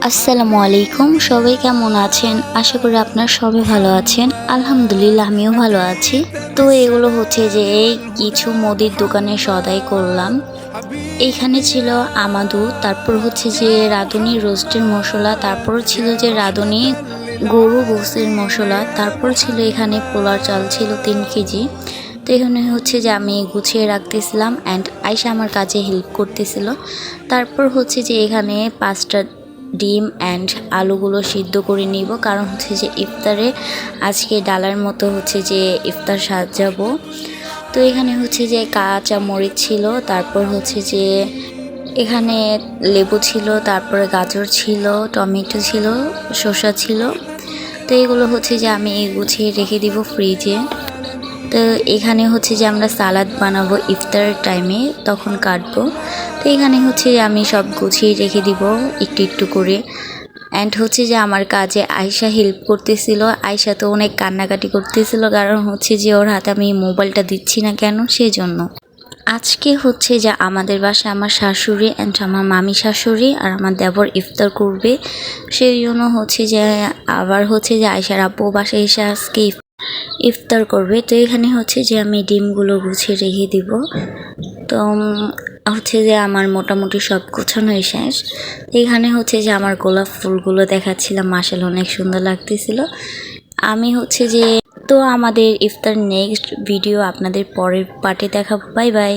আসসালামু আলাইকুম, সবাই কেমন আছেন? আশা করি আপনারা সবাই ভালো আছেন। আলহামদুলিল্লাহ আমিও ভালো আছি। তো এগুলো হচ্ছে যে কিছু মুদির দোকানে সদাই করলাম। এইখানে ছিল আমাদু, তারপর হচ্ছে যে রাঁধুনি রোস্টের মশলা, তারপর ছিল যে রাঁধুনি গরু গোশতের মশলা, তারপর ছিল এখানে পোলার চাল ছিল 3 কেজি। তো এখানে হচ্ছে যে আমি গুছিয়ে রাখতেছিলাম অ্যান্ড আয়শা আমার কাজে হেল্প করতেছিল। তারপর হচ্ছে যে এখানে 5টা ডিম অ্যান্ড আলুগুলো সিদ্ধ করে নিব, কারণ হচ্ছে যে ইফতারে আজকে ডালার মতো হচ্ছে যে ইফতার সাজাবো। তো এখানে হচ্ছে যে কাঁচা মরিচ ছিল, তারপর হচ্ছে যে এখানে লেবু ছিল, তারপরে গাজর ছিল, টমেটো ছিল, শসা ছিল। তো এগুলো হচ্ছে যে আমি গুছিয়ে রেখে দিব ফ্রিজে। তো এখানে হচ্ছে যে আমরা সালাদ বানাবো ইফতারের টাইমে, তখন কাটবো। তো এখানে হচ্ছে যে আমি সব গুছিয়ে রেখে দিব একটু একটু করে। অ্যান্ড হচ্ছে যে আমার কাজে আয়শা হেল্প করতেছিল। আয়শা তো অনেক কান্নাকাটি করতেছিল, কারণ হচ্ছে যে ওর হাতে আমি মোবাইলটা দিচ্ছি না কেন, সেই জন্য। আজকে হচ্ছে যে আমাদের বাসায় আমার শাশুড়ি অ্যান্ড আমার মামি শাশুড়ি আর আমার দেবর ইফতার করবে, সেই জন্য হচ্ছে যে আবার হচ্ছে যে আয়শার আব্বু বাসায় এসে আজকে ইফতার করবে। তো এখানে হচ্ছে যে আমি ডিমগুলো গুছিয়ে রেখে দিব। তো হচ্ছে যে আমার মোটামুটি সব গোছানোই শেষ। এখানে হচ্ছে যে আমার গোলাপ ফুলগুলো দেখাচ্ছিলাম, মাশাআল্লাহ অনেক সুন্দর লাগতেছিল। আমি হচ্ছে যে তো আমাদের ইফতার নেক্সট ভিডিও আপনাদের পরের পার্টে দেখাবো। Bye bye.